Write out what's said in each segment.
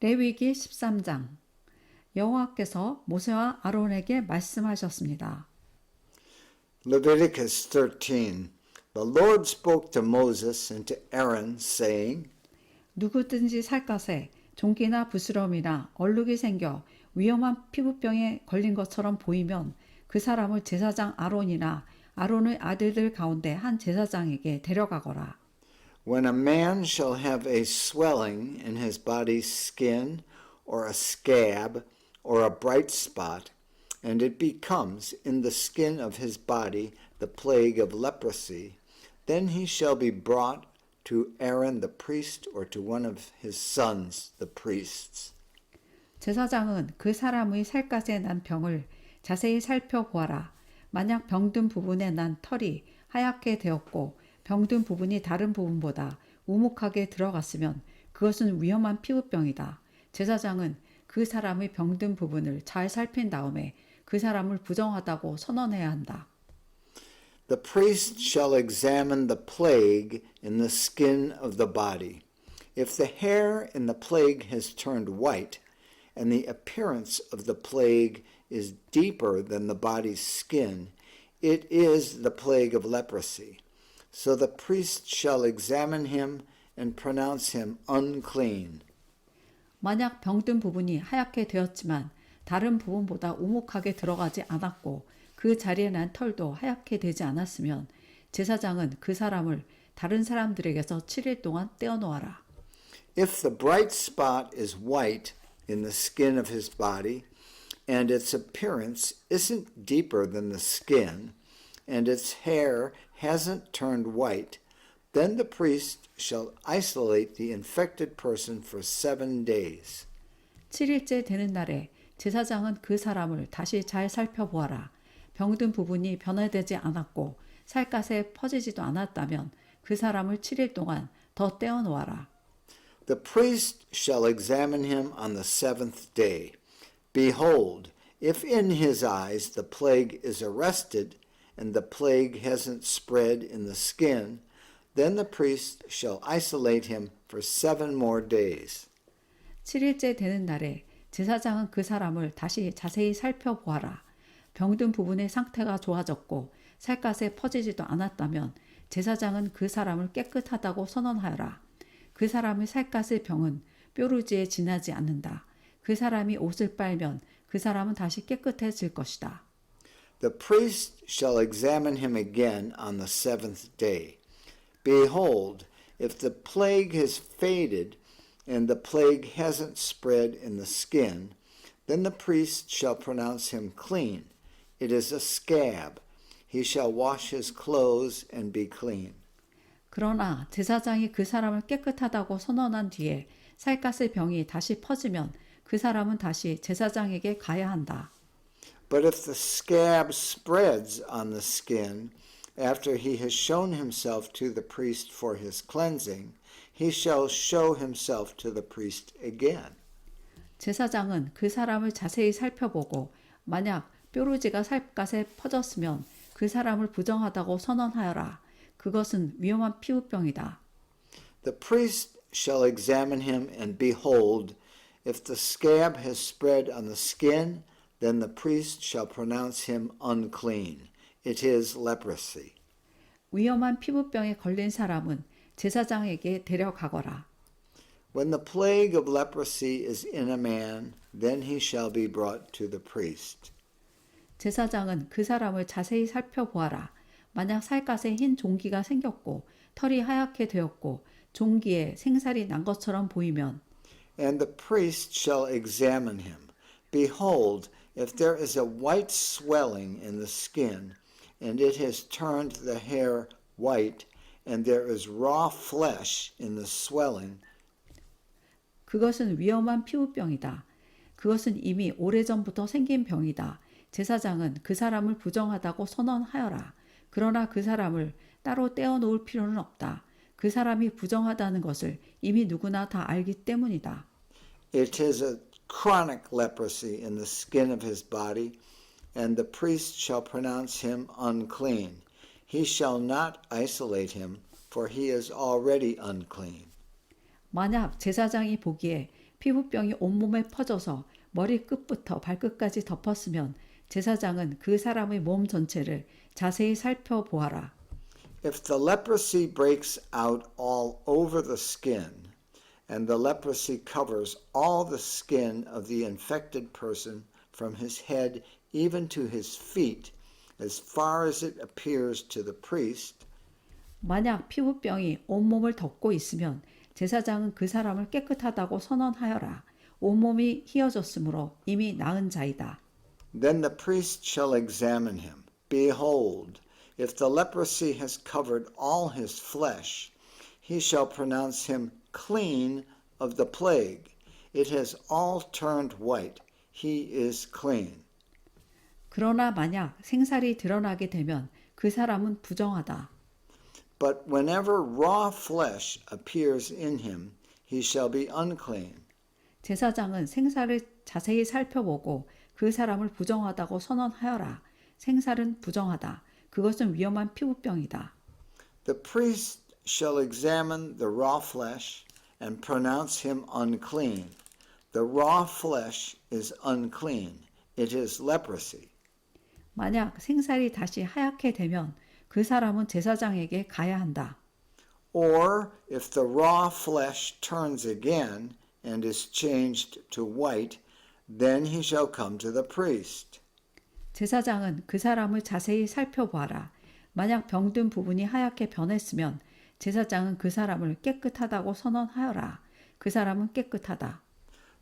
레위기 13장 여호와께서 모세와 아론에게 말씀하셨습니다. Leviticus 13. The Lord spoke to Moses and to Aaron, saying, 누구든지 살갗에 종기나 부스럼이나 얼룩이 생겨 위험한 피부병에 걸린 것처럼 보이면 그 사람을 제사장 아론이나 아론의 아들들 가운데 한 제사장에게 데려가거라. When a man shall have a swelling in his body's skin, or a scab, or a bright spot, and it becomes in the skin of his body the plague of leprosy, then he shall be brought to Aaron the priest or to one of his sons the priests. 제사장은 그 사람의 살갗에 난 병을 자세히 살펴보아라. 만약 병든 부분에 난 털이 하얗게 되었고 병든 부분이 다른 부분보다 우묵하게 들어갔으면 그것은 위험한 피부병이다. 제사장은 그 사람의 병든 부분을 잘 살핀 다음에 그 사람을 부정하다고 선언해야 한다. The priest shall examine the plague in the skin of the body. If the hair in the plague has turned white, and the appearance of the plague is deeper than the body's skin, it is the plague of leprosy. So the priest shall examine him and pronounce him unclean. 만약 병든 부분이 하얗게 되었지만 다른 부분보다 우묵하게 들어가지 않았고 그 자리에 난 털도 하얗게 되지 않았으면 제사장은 그 사람을 다른 사람들에게서 7일 동안 떼어놓아라. If the bright spot is white in the skin of his body, and its appearance isn't deeper than the skin, and its hair hasn't turned white, then the priest shall isolate the infected person for 7 days. 7일째 되는 날에 제사장은 그 사람을 다시 잘 살펴보아라. 병든 부분이 변화되지 않았고 살갗에 퍼지지도 않았다면 그 사람을 7일 동안 더 떼어놓아라. The priest shall examine him on the 7th day. Behold, if in his eyes the plague is arrested, and the plague hasn't spread in the skin, then the priest shall isolate him for 7 more days. 7일째 되는 날에 제사장은 그 사람을 다시 자세히 살펴보아라. 병든 부분의 상태가 좋아졌고 살갗에 퍼지지도 않았다면 제사장은 그 사람을 깨끗하다고 선언하여라. 그 사람의 살갗의 병은 뾰루지에 지나지 않는다. 그 사람이 옷을 빨면 그 사람은 다시 깨끗해질 것이다. The priest shall examine him again on the 7th day. Behold, if the plague has faded, and the plague hasn't spread in the skin, then the priest shall pronounce him clean. It is a scab. He shall wash his clothes and be clean. 그러나 제사장이 그 사람을 깨끗하다고 선언한 뒤에 살갗의 병이 다시 퍼지면 그 사람은 다시 제사장에게 가야 한다. But if the scab spreads on the skin after he has shown himself to the priest for his cleansing, he shall show himself to the priest again. 제사장은 그 사람을 자세히 살펴보고 만약 뾰루지가 살갗에 퍼졌으면 그 사람을 부정하다고 선언하여라. 그것은 위험한 피부병이다. The priest shall examine him, and behold, if the scab has spread on the skin, then the priest shall pronounce him unclean. It is leprosy. 위험한 피부병에 걸린 사람은 제사장에게 데려가거라. When the plague of leprosy is in a man, then he shall be brought to the priest. 제사장은 그 사람을 자세히 살펴보아라. 만약 살갗에 흰 종기가 생겼고 털이 하얗게 되었고 종기에 생살이 난 것처럼 보이면 And the priest shall examine him. Behold, if there is a white swelling in the skin, and it has turned the hair white, and there is raw flesh in the swelling, 그것은 위험한 피부병이다. 그것은 이미 오래전부터 생긴 병이다. 제사장은 그 사람을 부정하다고 선언하여라. 그러나 그 사람을 따로 떼어놓을 필요는 없다. 그 사람이 부정하다는 것을 이미 누구나 다 알기 때문이다. it is a chronic leprosy in the skin of his body, and the priest shall pronounce him unclean. He shall not isolate him, for he is already unclean. 만약 제사장이 보기에 피부병이 온몸에 퍼져서 머리 끝부터 발끝까지 덮었으면 제사장은 그 사람의 몸 전체를 자세히 살펴보아라. If the leprosy breaks out all over the skin, and the leprosy covers all the skin of the infected person from his head even to his feet, as far as it appears to the priest, 만약 피부병이 온몸을 덮고 있으면 제사장은 그 사람을 깨끗하다고 선언하여라. 온몸이 휘어졌으므로 이미 나은 자이다. then the priest shall examine him. Behold, if the leprosy has covered all his flesh, he shall pronounce him clean of the plague. It has all turned white. He is clean. 그러나 만약 생살이 드러나게 되면 그 사람은 부정하다. But whenever raw flesh appears in him, he shall be unclean. 제사장은 생살을 자세히 살펴보고 그 사람을 부정하다고 선언하여라. 생살은 부정하다. 그것은 위험한 피부병이다. The priest shall examine the raw flesh and pronounce him unclean. The raw flesh is unclean. It is leprosy. 만약 생살이 다시 하얗게 되면 그 사람은 제사장에게 가야 한다. Or if the raw flesh turns again and is changed to white, then he shall come to the priest. 제사장은 그 사람을 자세히 살펴보아라. 만약 병든 부분이 하얗게 변했으면 제사장은 그 사람을 깨끗하다고 선언하여라. 그 사람은 깨끗하다.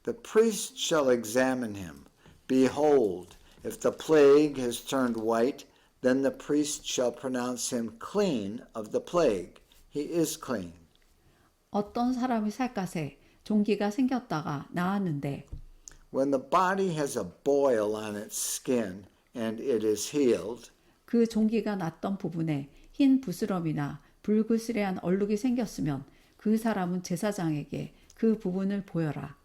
The priest shall examine him. Behold, if the plague has turned white, then the priest shall pronounce him clean of the plague. He is clean. 어떤 사람이 살갗에 종기가 생겼다가 나았는데 When the body has a boil on its skin and it is healed, 그 종기가 났던 부분에 흰 부스럼이나 불그스레한 얼룩이 생겼으면 그 사람은 제사장에게 그 부분을 보여라.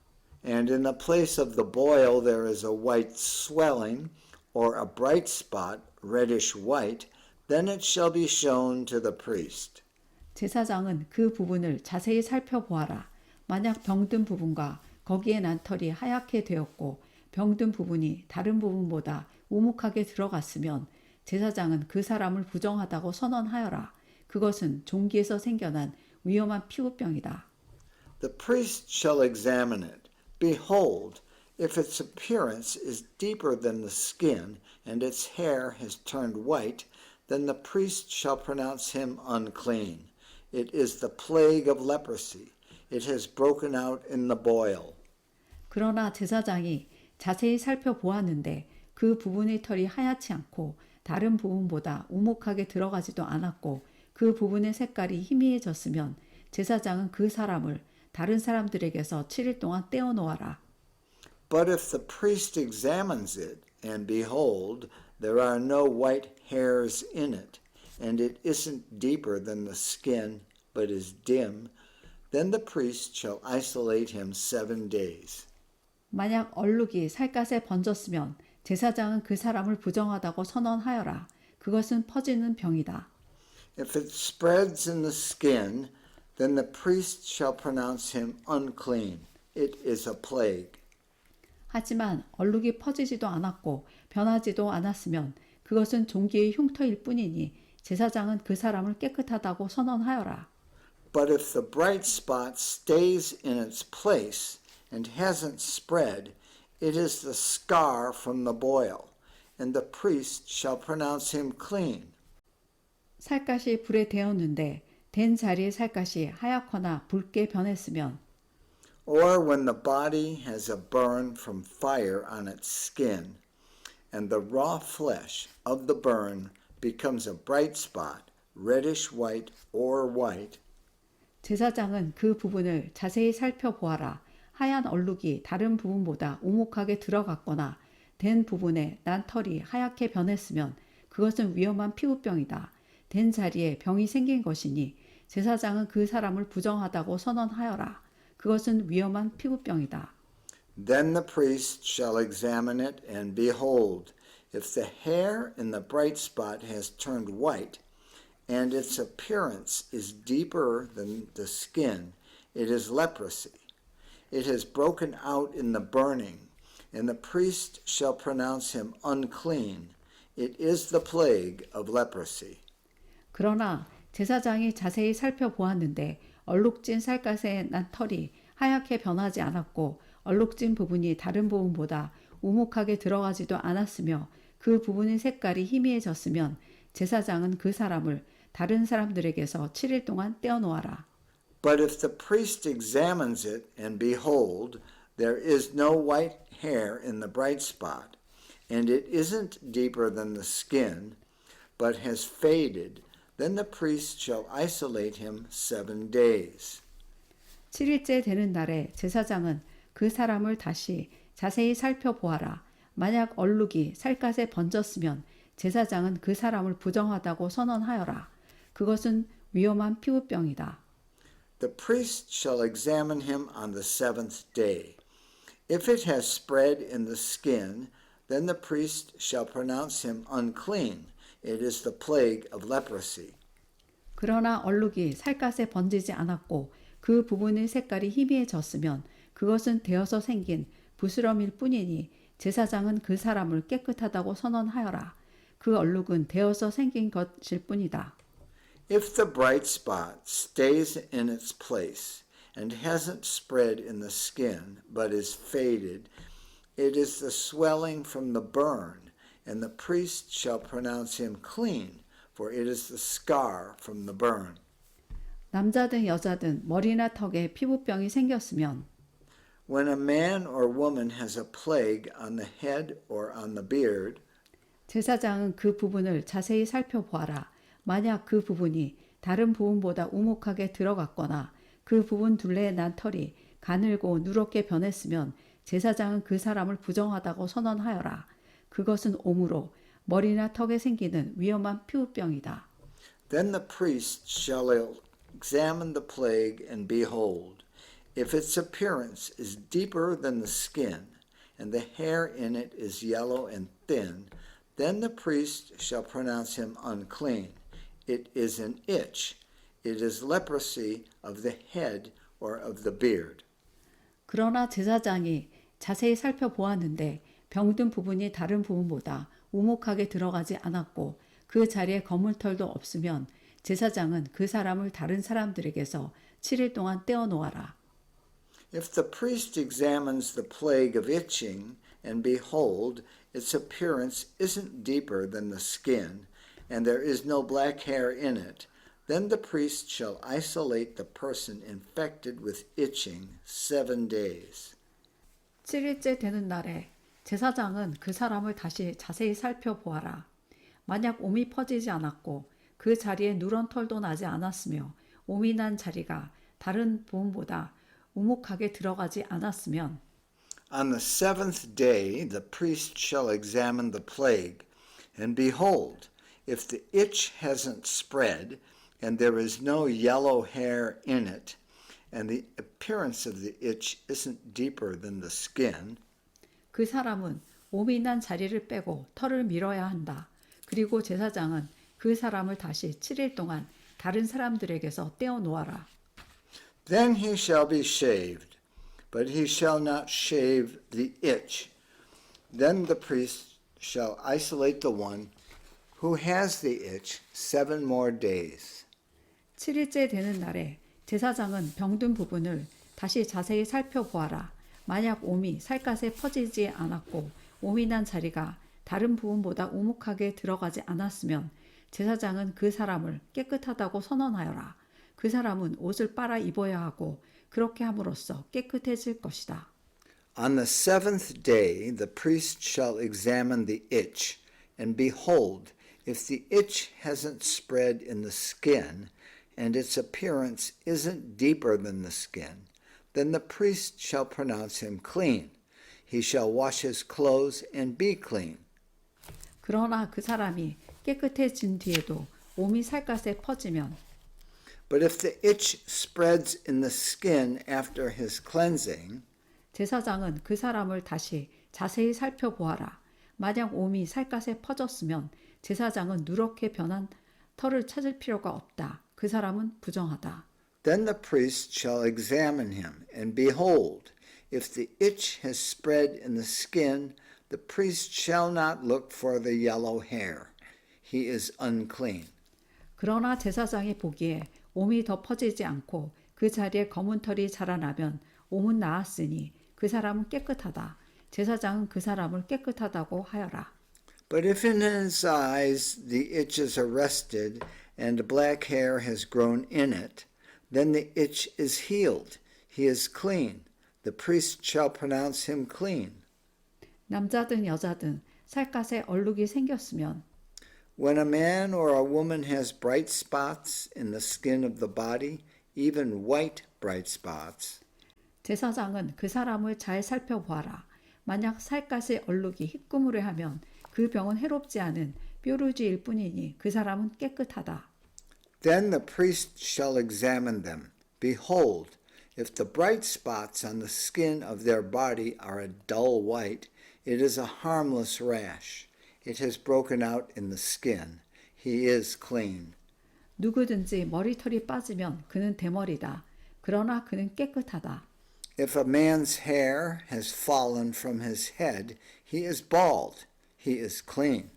and in the place of the boil there is a white swelling or a bright spot, reddish white, then it shall be shown to the priest. 제사장은 그 부분을 자세히 살펴보아라. 만약 병든 부분과 거기에 난 털이 하얗게 되었고 병든 부분이 다른 부분보다 우묵하게 들어갔으면 제사장은 그 사람을 부정하다고 선언하여라. 그것은 종기에서 생겨난 위험한 피부병이다. The priest shall examine it. Behold, if its appearance is deeper than the skin, and its hair has turned white, then the priest shall pronounce him unclean. It is the plague of leprosy. It has broken out in the boil. 그러나 제사장이 자세히 살펴보았는데 그 부분의 털이 하얗지 않고 다른 부분보다 우묵하게 들어가지도 않았고 그 부분의 색깔이 희미해졌으면 제사장은 그 사람을 다른 사람들에게서 7일 동안 떼어놓아라. But if the priest examines it, and behold, there are no white hairs in it, and it isn't deeper than the skin, but is dim, then the priest shall isolate him 7 days. 만약 얼룩이 살갗에 번졌으면 제사장은 그 사람을 부정하다고 선언하여라. 그것은 퍼지는 병이다. If it spreads in the skin, then the priest shall pronounce him unclean. It is a plague. 하지만 얼룩이 퍼지지도 않았고 변하지도 않았으면 그것은 종기의 흉터일 뿐이니 제사장은 그 사람을 깨끗하다고 선언하여라. But if the bright spot stays in its place and hasn't spread, it is the scar from the boil, and the priest shall pronounce him clean. 살갗이 불에 데었는데 된 자리의 살갗이 하얗거나 붉게 변했으면 Or when the body has a burn from fire on its skin, and the raw flesh of the burn becomes a bright spot, reddish white or white, 제사장은 그 부분을 자세히 살펴보아라. 하얀 얼룩이 다른 부분보다 우묵하게 들어갔거나 된 부분에 난 털이 하얗게 변했으면 그것은 위험한 피부병이다. 된 자리에 병이 생긴 것이니 제사장은 그 사람을 부정하다고 선언하여라. 그것은 위험한 피부병이다. Then the priest shall examine it, and behold, if the hair in the bright spot has turned white, and its appearance is deeper than the skin, it is leprosy. it has broken out in the burning, and the priest shall pronounce him unclean. It is the plague of leprosy. 그러나 제사장이 자세히 살펴보았는데 얼룩진 살갗에 난 털이 하얗게 변하지 않았고 얼룩진 부분이 다른 부분보다 우묵하게 들어가지도 않았으며 그 부분의 색깔이 희미해졌으면 제사장은 그 사람을 다른 사람들에게서 7일 동안 떼어놓아라. But if the priest examines it, and behold, there is no white hair in the bright spot, and it isn't deeper than the skin, but has faded, then the priest shall isolate him 7 days. 7일째 되는 날에 제사장은 그 사람을 다시 자세히 살펴보아라. 만약 얼룩이 살갗에 번졌으면 제사장은 그 사람을 부정하다고 선언하여라. 그것은 위험한 피부병이다. The priest shall examine him on the 7th day. If it has spread in the skin, then the priest shall pronounce him unclean. It is the plague of leprosy. 그러나 얼룩이 살갗에 번지지 않았고 그 부분의 색깔이 희미해졌으면 그것은 되어서 생긴 부스럼일 뿐이니 제사장은 그 사람을 깨끗하다고 선언하여라. 그 얼룩은 되어서 생긴 것일 뿐이다. If the bright spot stays in its place and hasn't spread in the skin but is faded, it is the swelling from the burn, and the priest shall pronounce him clean, for it is the scar from the burn. 남자든 여자든 머리나 턱에 피부병이 생겼으면 When a man or woman has a plague on the head or on the beard, 제사장은 그 부분을 자세히 살펴보아라. 만약 그 부분이 다른 부분보다 우묵하게 들어갔거나 그 부분 둘레에 난 털이 가늘고 누렇게 변했으면 제사장은 그 사람을 부정하다고 선언하여라. 그것은 옴으로 머리나 턱에 생기는 위험한 피부병이다. then the priest shall examine the plague, and behold, if its appearance is deeper than the skin, and the hair in it is yellow and thin, then the priest shall pronounce him unclean. It is an itch. It is leprosy of the head or of the beard. 그러나 제사장이 자세히 살펴보았는데 병든 부분이 다른 부분보다 우묵하게 들어가지 않았고 그 자리에 거물털도 없으면 제사장은 그 사람을 다른 사람들에게서 7일 동안 떼어놓아라. If the priest examines the plague of itching, and behold, its appearance isn't deeper than the skin, and there is no black hair in it, then the priest shall isolate the person infected with itching 7 days. 7일째 되는 날에 제사장은 그 사람을 다시 자세히 살펴보아라. 만약 옴이 퍼지지 않았고 그 자리에 누런 털도 나지 않았으며 옴이 난 자리가 다른 부분보다 우묵하게 들어가지 않았으면 On the 7th day the priest shall examine the plague, and behold, if the itch hasn't spread, and there is no yellow hair in it, and the appearance of the itch isn't deeper than the skin, 그 사람은 옴이 난 자리를 빼고 털을 밀어야 한다. 그리고 제사장은 그 사람을 다시 7일 동안 다른 사람들에게서 떼어놓아라. then he shall be shaved, but he shall not shave the itch. Then the priest shall isolate the one who has the itch 7 more days. 7일째 되는 날에 제사장은 병든 부분을 다시 자세히 살펴보아라. 만약 옴이 살갗에 퍼지지 않았고 옴이 난 자리가 다른 부분보다 우묵하게 들어가지 않았으면 제사장은 그 사람을 깨끗하다고 선언하여라. 그 사람은 옷을 빨아 입어야 하고 그렇게 함으로써 깨끗해질 것이다. On the 7th day the priest shall examine the itch, and behold, if the itch hasn't spread in the skin, and its appearance isn't deeper than the skin, then the priest shall pronounce him clean. He shall wash his clothes and be clean. 그러나 그 사람이 깨끗해진 뒤에도 옴이 살갗에 퍼지면 But if the itch spreads in the skin after his cleansing, 제사장은 그 사람을 다시 자세히 살펴보아라. 만약 옴이 살갗에 퍼졌으면 제사장은 누렇게 변한 털을 찾을 필요가 없다. 그 사람은 부정하다. then the priest shall examine him, and behold, If the itch has spread in the skin, the priest shall not look for the yellow hair. He is unclean. 그러나 제사장이 보기에 옴이 더 퍼지지 않고 그 자리에 검은 털이 자라나면 옴은 나았으니 그 사람은 깨끗하다. 제사장은 그 사람을 깨끗하다고 하여라. But if in his eyes the itch is arrested and black hair has grown in it, then the itch is healed. He is clean. The priest shall pronounce him clean. 남자든 여자든 살갗에 얼룩이 생겼으면 When a man or a woman has bright spots in the skin of the body, even white bright spots, 제사장은 그 사람을 잘 살펴보아라. 만약 살갗의 얼룩이 희끄무레하면 그 병은 해롭지 않은 뾰루지일 뿐이니 그 사람은 깨끗하다. then the priest shall examine them. Behold, if the bright spots on the skin of their body are a dull white, it is a harmless rash. It has broken out in the skin. He is clean. 누구든지 머리털이 빠지면 그는 대머리다. 그러나 그는 깨끗하다. If a man's hair has fallen from his head, he is bald. He is clean.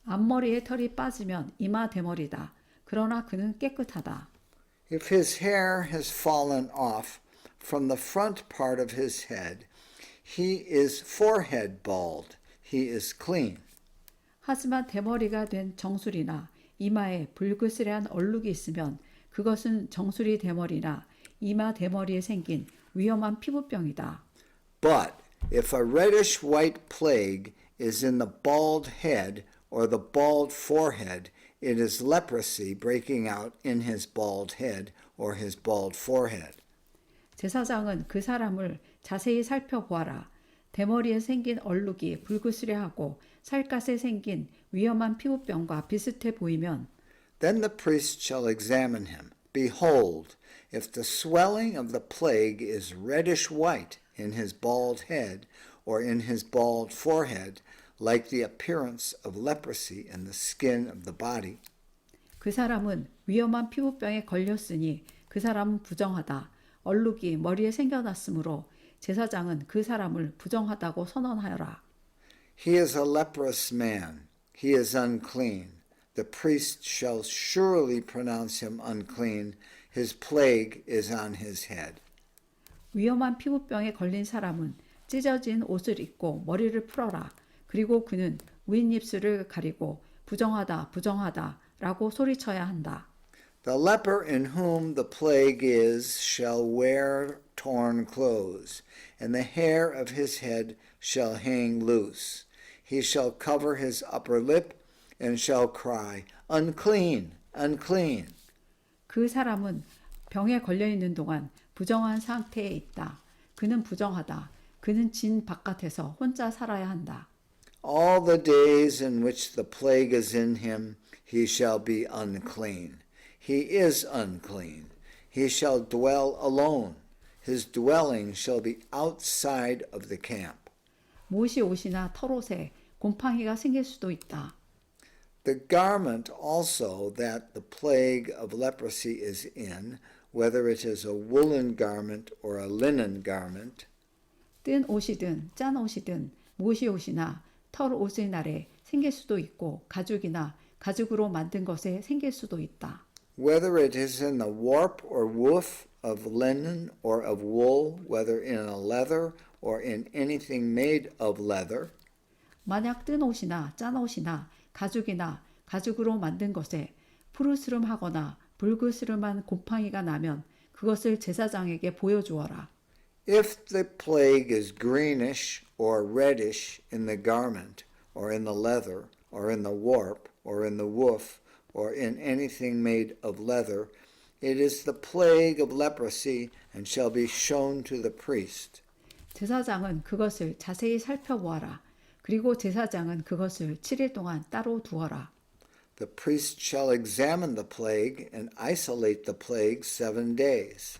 앞머리에 털이 빠지면 이마 대머리다. 그러나 그는 깨끗하다. If his hair has fallen off from the front part of his head, he is forehead bald. He is clean. 하지만 대머리가 된 정수리나 이마에 불그스레한 얼룩이 있으면 그것은 정수리 대머리나 이마 대머리에 생긴 위험한 피부병이다. But if a reddish white plague is in the bald head or the bald forehead, it is leprosy breaking out in his bald head or his bald forehead. 제사장은 그 사람을 자세히 살펴보아라. 대머리에 생긴 얼룩이 불그스레하고 살갗에 생긴 위험한 피부병과 비슷해 보이면 Then the priest shall examine him. Behold, if the swelling of the plague is reddish white in his bald head or in his bald forehead, like the appearance of leprosy in the skin of the body, 그 사람은 위험한 피부병에 걸렸으니 그 사람은 부정하다. 얼룩이 머리에 생겨났으므로 제사장은 그 사람을 부정하다고 선언하여라. he is a leprous man. He is unclean. The priest shall surely pronounce him unclean. His plague is on his head. 위험한 피부병에 걸린 사람은 찢어진 옷을 입고 머리를 풀어라. 그리고 그는 윗입술을 가리고 부정하다, 부정하다 라고 소리쳐야 한다. The leper in whom the plague is shall wear torn clothes, and the hair of his head shall hang loose. He shall cover his upper lip and shall cry, unclean, unclean. 그 사람은 병에 걸려 있는 동안 부정한 상태에 있다. 그는 부정하다. 그는 진 바깥에서 혼자 살아야 한다. All the days in which the plague is in him, he shall be unclean. He is unclean. He shall dwell alone. His dwelling shall be outside of the camp. 못이 옷이나 털옷에 곰팡이가 생길 수도 있다. The garment also that the plague of leprosy is in, whether it is a woolen garment or a linen garment, 뜬 옷이든 짠 옷이든 못이 옷이나 털 옷의 날에 생길 수도 있고 가죽이나 가죽으로 만든 것에 생길 수도 있다. whether it is in the warp or woof of linen or of wool, whether in a leather or in anything made of leather, 만약 뜬 옷이나 짠 옷이나 가죽이나 가죽으로 만든 것에 푸르스름하거나 붉으스름한 곰팡이가 나면 그것을 제사장에게 보여주어라. if the plague is greenish or reddish in the garment or in the leather or in the warp or in the woof or in anything made of leather, it is the plague of leprosy and shall be shown to the priest. 제사장은 그것을 자세히 살펴보아라. 그리고 제사장은 그것을 7일 동안 따로 두어라. The priest shall examine the plague and isolate the plague 7 days.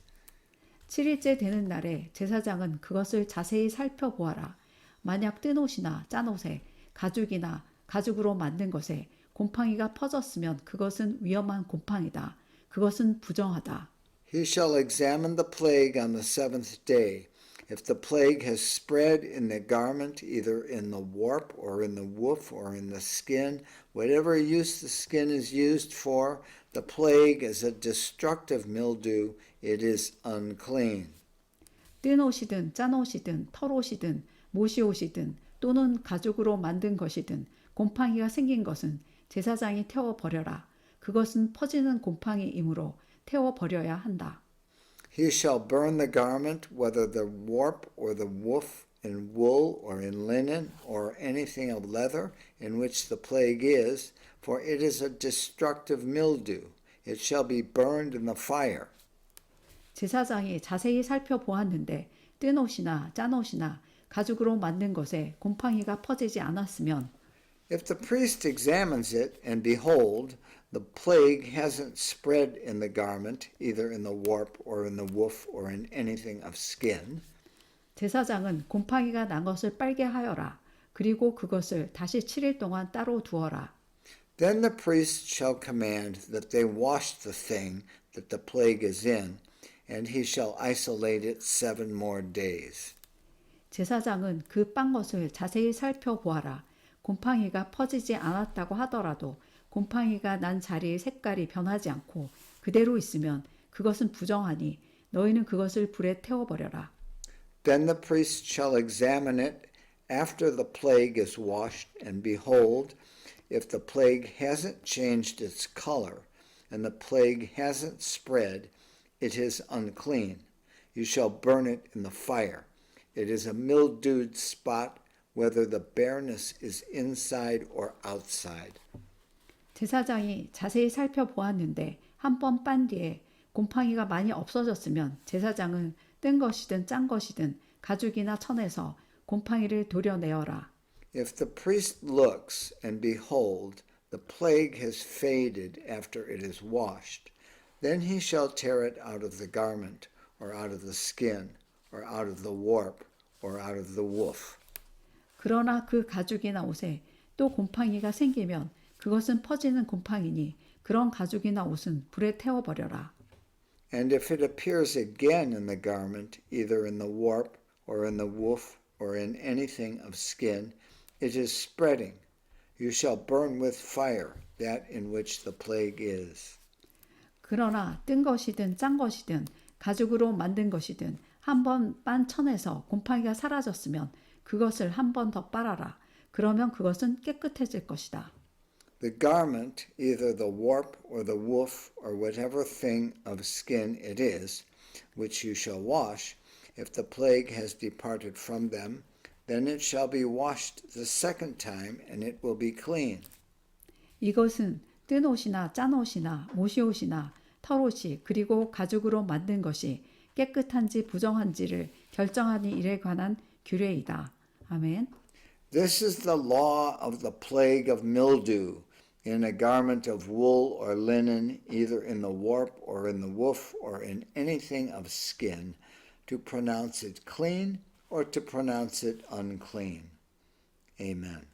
7일째 되는 날에 제사장은 그것을 자세히 살펴보아라. 만약 뜬 옷이나 짠 옷에 가죽이나 가죽으로 만든 것에 곰팡이가 퍼졌으면 그것은 위험한 곰팡이다. 그것은 부정하다. He shall examine the plague on the 7th day, If the plague has spread in the garment, either in the warp or in the woof or in the skin, whatever use the skin is used for, the plague is a destructive mildew. It is unclean. 뜬 옷이든 짠 옷이든 털 옷이든 못이 옷이든 또는 가죽으로 만든 것이든 곰팡이가 생긴 것은 제사장이 태워 버려라. 그것은 퍼지는 곰팡이이므로 태워 버려야 한다. He shall burn the garment, whether the warp or the woof, in wool or in linen or anything of leather in which the plague is, for it is a destructive mildew. It shall be burned in the fire. 제사장이 자세히 살펴보았는데 뜬 옷이나 짠 옷이나 가죽으로 만든 것에 곰팡이가 퍼지지 않았으면 If the priest examines it, and behold, the plague hasn't spread in the garment, either in the warp or in the woof or in anything of skin, 제사장은 곰팡이가 난 것을 빨게 하여라. 그리고 그것을 다시 7일 동안 따로 두어라. then the priest shall command that they wash the thing that the plague is in, and he shall isolate it 7 more days. 제사장은 그 빤 것을 자세히 살펴보아라. 곰팡이가 퍼지지 않았다고 하더라도 곰팡이가 난 자리의 색깔이 변하지 않고 그대로 있으면 그것은 부정하니 너희는 그것을 불에 태워버려라. Then the priest shall examine it after the plague is washed, and behold, if the plague hasn't changed its color, and the plague hasn't spread, it is unclean. You shall burn it in the fire. It is a mildewed spot, whether the bareness is inside or outside. 제사장이 자세히 살펴보았는데 한 번 빤 뒤에 곰팡이가 많이 없어졌으면 제사장은 뜬 것이든 짠 것이든 가죽이나 천에서 곰팡이를 도려내어라. If the priest looks, and behold, the plague has faded after it is washed, then he shall tear it out of the garment, or out of the skin, or out of the warp, or out of the woof. 그러나 그 가죽이나 옷에 또 곰팡이가 생기면 그것은 퍼지는 곰팡이니 그런 가죽이나 옷은 불에 태워버려라. And if it appears again in the garment, either in the warp, or in the woof, or in anything of skin, it is spreading. You shall burn with fire that in which the plague is. 그러나 뜬 것이든 짠 것이든 가죽으로 만든 것이든 한 번 빤 천에서 곰팡이가 사라졌으면 그것을 한 번 더 빨아라. 그러면 그것은 깨끗해질 것이다. The garment, either the warp or the woof or whatever thing of skin it is, which you shall wash, if the plague has departed from them, then it shall be washed the second time, and it will be clean. 이것은 뜬 옷이나 짠 옷이나 모시 옷이나 털 옷이 그리고 가죽으로 만든 것이 깨끗한지 부정한지를 결정하는 일에 관한 규례이다. 아멘. This is the law of the plague of mildew in a garment of wool or linen, either in the warp or in the woof or in anything of skin, to pronounce it clean or to pronounce it unclean. Amen.